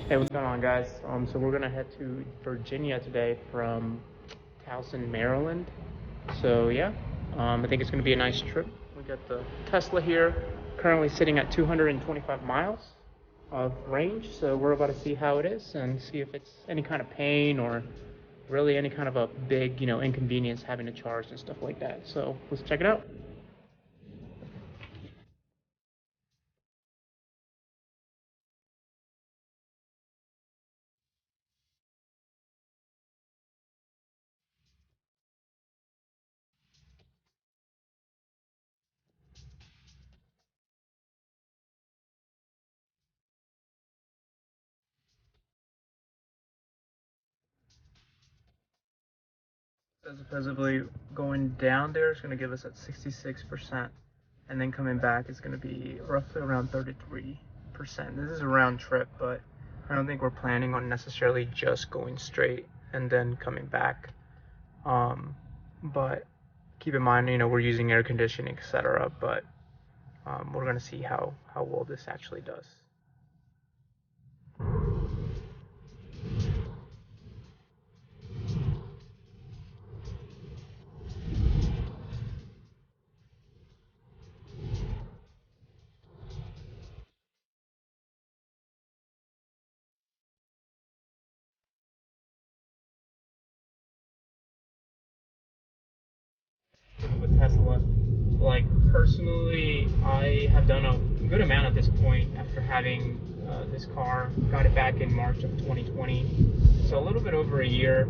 Hey, what's going on, guys? So we're gonna head to Virginia today from Towson, Maryland. So yeah, I think it's gonna be a nice trip. We got the Tesla here, currently sitting at 225 miles of range. So we're about to see how it is and see if it's any kind of pain or really any kind of a big, inconvenience having to charge and stuff like that. So let's check it out. So supposedly going down there is going to give us at 66%, and then coming back is going to be roughly around 33%. This is a round trip, but I don't think we're planning on necessarily just going straight and then coming back. But keep in mind, we're using air conditioning, etc. But we're going to see how well this actually does. With Tesla, like personally, I have done a good amount at this point after having this car. Got it back in March of 2020, so a little bit over a year.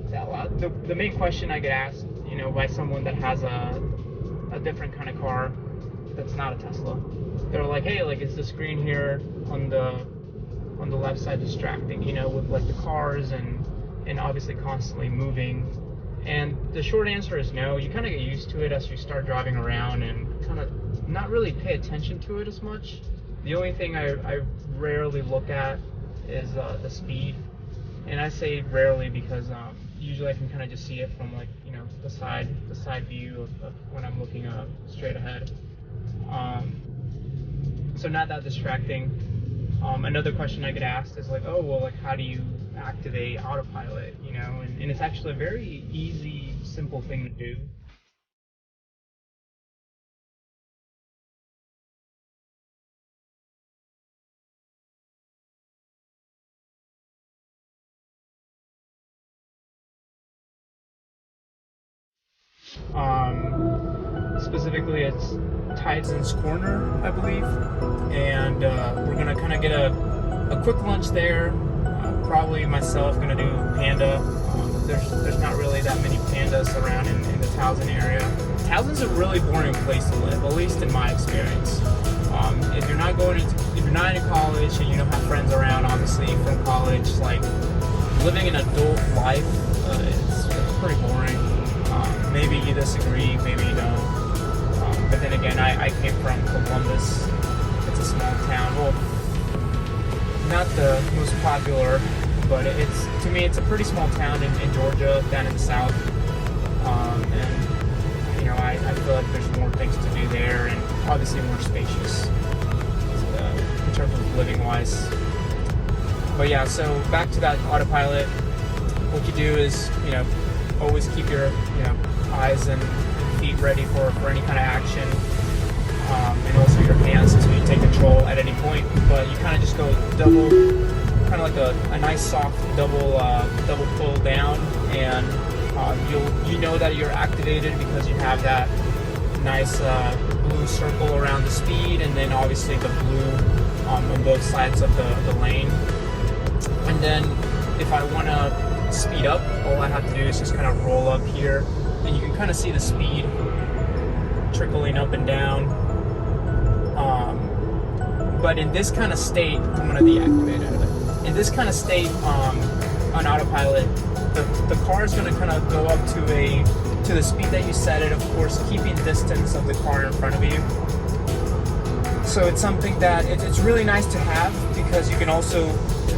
The main question I get asked, by someone that has a different kind of car that's not a Tesla, they're like, hey, like, is the screen here on the left side distracting, with like the cars and obviously constantly moving? And the short answer is no. You kind of get used to it as you start driving around and kind of not really pay attention to it as much. The only thing I rarely look at is the speed. And I say rarely because usually I can kind of just see it from, like, the side view of when I'm looking straight ahead. So not that distracting. Another question I get asked is like, oh, well, like, how do you activate Autopilot, and it's actually a very easy, simple thing to do. Specifically, it's Tyson's Corner, I believe, and we're gonna kind of get a quick lunch there. Probably myself gonna do Panda. There's not really that many pandas around in the Towson area. Towson's a really boring place to live, at least in my experience. If you're not in college and you don't have friends around, obviously from college, like living an adult life, it's pretty boring. Maybe you disagree, maybe you don't. But then again, I came from Columbus. It's a small town. Well, not the most popular, but to me it's a pretty small town in Georgia, down in the south. And I feel like there's more things to do there, and obviously more spacious in terms of living wise. But yeah, so back to that Autopilot. What you do is always keep your eyes and feet ready for any kind of action, and also your hands to take control at any point. But you kind of just go double, kind of like a nice soft double pull down, and you know that you're activated because you have that nice blue circle around the speed, and then obviously the blue on both sides of the lane. And then if I want to speed up, all I have to do is just kind of roll up here, and you can kind of see the speed trickling up and down. But in this kind of state, I'm going to deactivate out of it. In this kind of state, on Autopilot, the car is going to kind of go up to the speed that you set it, of course, keeping distance of the car in front of you. So it's something that it's really nice to have, because you can also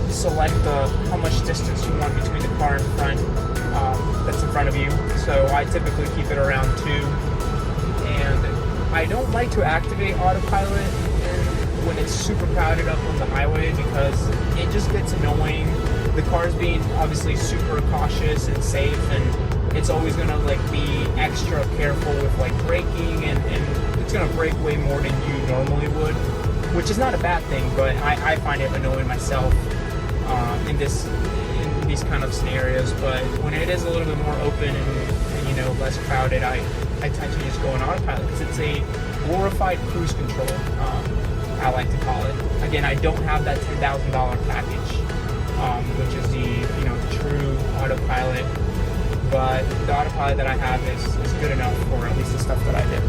select how much distance you want between the car in front that's in front of you. So I typically keep it around 2, and I don't like to activate Autopilot when it's super crowded up on the highway because it just gets annoying. The car's being obviously super cautious and safe, and it's always gonna like be extra careful with like braking, and it's gonna brake way more than you normally would, which is not a bad thing, but I find it annoying myself in these kind of scenarios. But when it is a little bit more open and you know, less crowded, I tend to just go on autopilot because it's a glorified cruise control, I like to call it. Again, I don't have that $10,000 package, which is the true autopilot, but the autopilot that I have is good enough for at least the stuff that I did.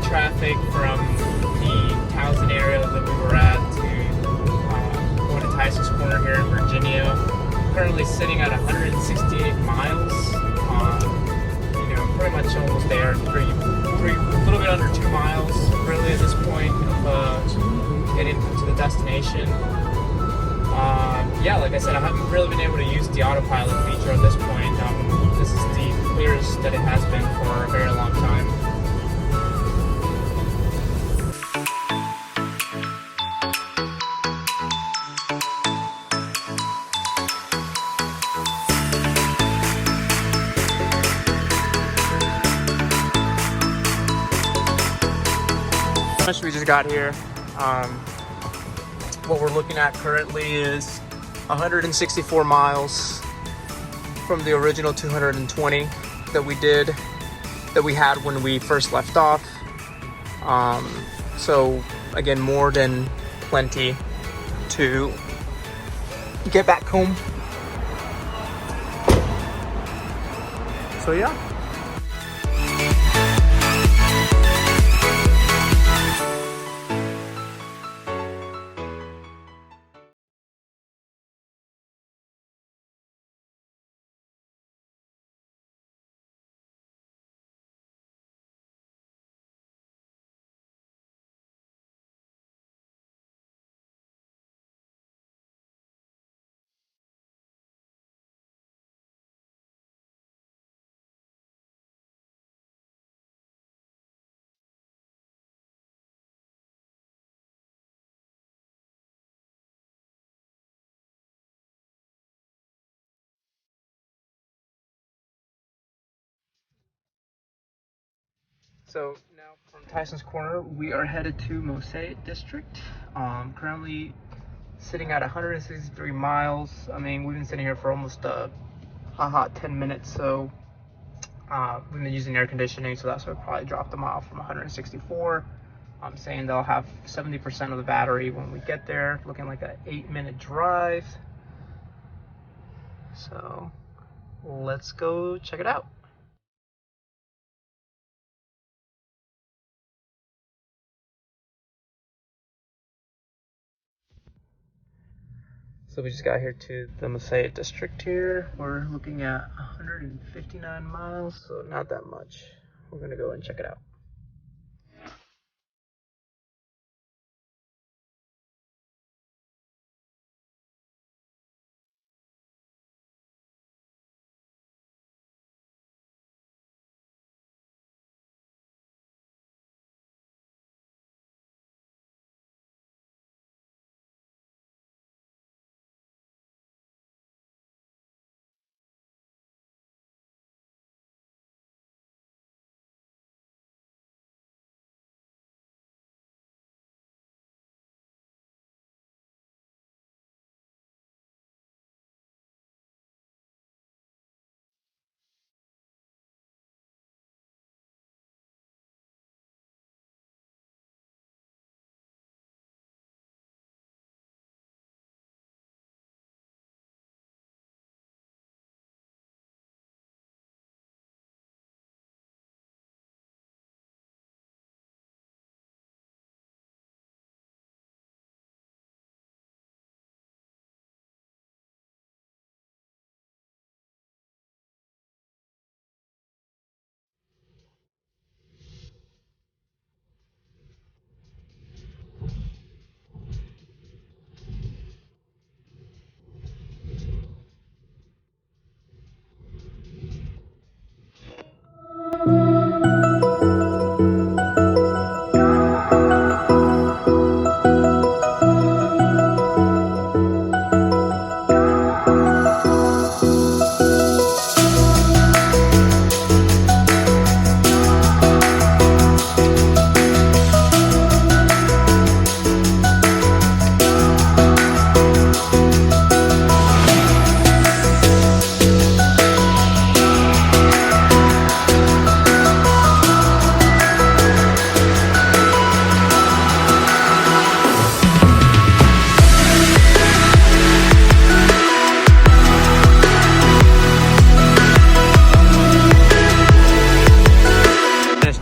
Traffic from the Towson area that we were at to going to Tyson's Corner here in Virginia. Currently sitting at 168 miles. Pretty much almost there. A little bit under 2 miles really at this point of getting to the destination. Yeah, like I said, I haven't really been able to use the autopilot feature at this point. This is the clearest that it has been for a very long time. We just got here. What we're looking at currently is 164 miles from the original 220 that we had when we first left off. So again, more than plenty to get back home. So yeah. So now from Tyson's Corner, we are headed to Mosaic District. Currently sitting at 163 miles. I mean, we've been sitting here for almost a hot 10 minutes, so we've been using air conditioning, so that's what probably dropped the mile from 164. I'm saying they'll have 70% of the battery when we get there, looking like an 8-minute drive. So let's go check it out. So we just got here to the Mosaic District here. We're looking at 159 miles, so not that much. We're gonna go and check it out.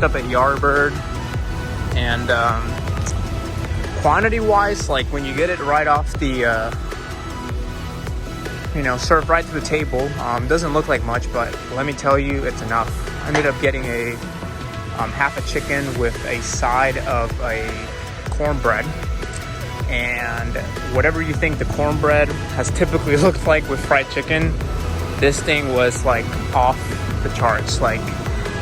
picked up at Yardbird, and quantity wise, like when you get it right off the served right to the table, doesn't look like much, but let me tell you, it's enough. I ended up getting a half a chicken with a side of a cornbread, and whatever you think the cornbread has typically looked like with fried chicken, this thing was like off the charts. Like,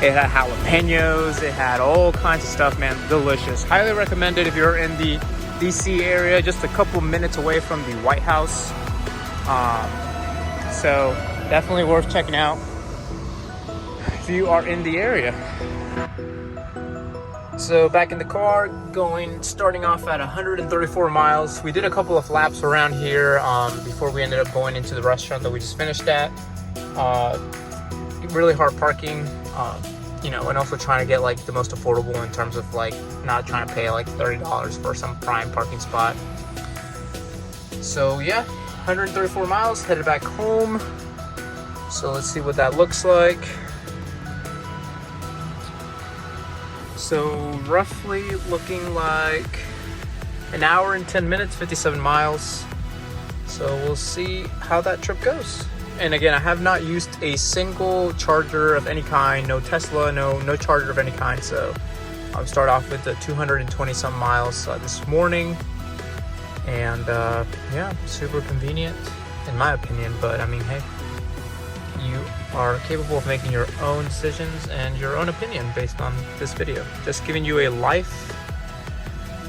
it had jalapenos, it had all kinds of stuff, man. Delicious. Highly recommended if you're in the DC area, just a couple minutes away from the White House. So definitely worth checking out if you are in the area. So back in the car, starting off at 134 miles. We did a couple of laps around here before we ended up going into the restaurant that we just finished at. Really hard parking, and also trying to get like the most affordable in terms of like not trying to pay like $30 for some prime parking spot. So yeah, 134 miles, headed back home. So let's see what that looks like. So roughly looking like an hour and 10 minutes, 57 miles. So we'll see how that trip goes. And again, I have not used a single charger of any kind, no Tesla, no charger of any kind. So I'll start off with the 220 some miles this morning. And yeah, super convenient in my opinion, but I mean, hey, you are capable of making your own decisions and your own opinion based on this video. Just giving you a life,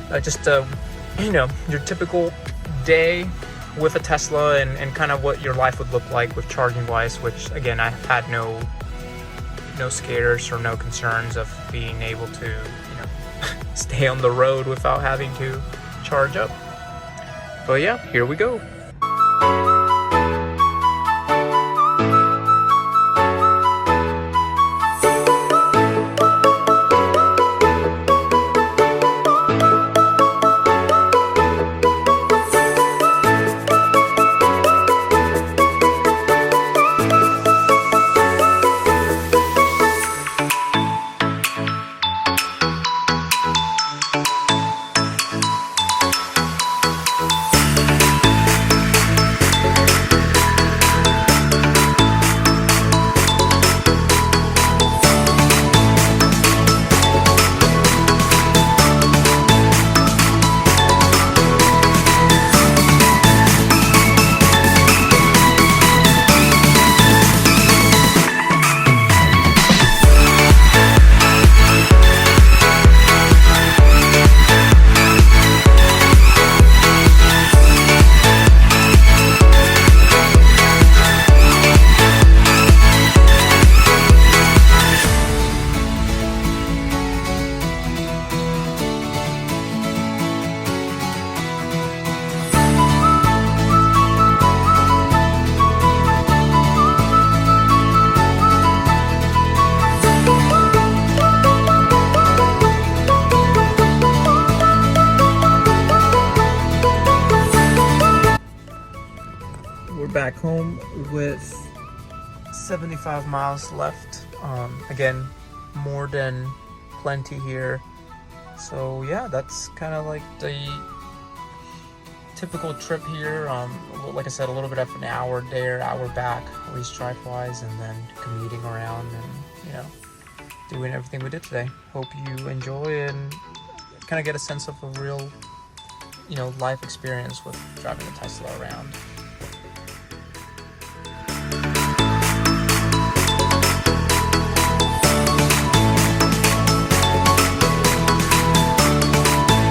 your typical day with a Tesla and kind of what your life would look like with charging wise, which again, I've had no scares or no concerns of being able to, stay on the road without having to charge up. But yeah, here we go. Back home with 75 miles left. Again, more than plenty here. So yeah, that's kind of like the typical trip here. Like I said, a little bit of an hour there, hour back, at least drive wise, and then commuting around and doing everything we did today. Hope you enjoy and kind of get a sense of a real life experience with driving a Tesla around.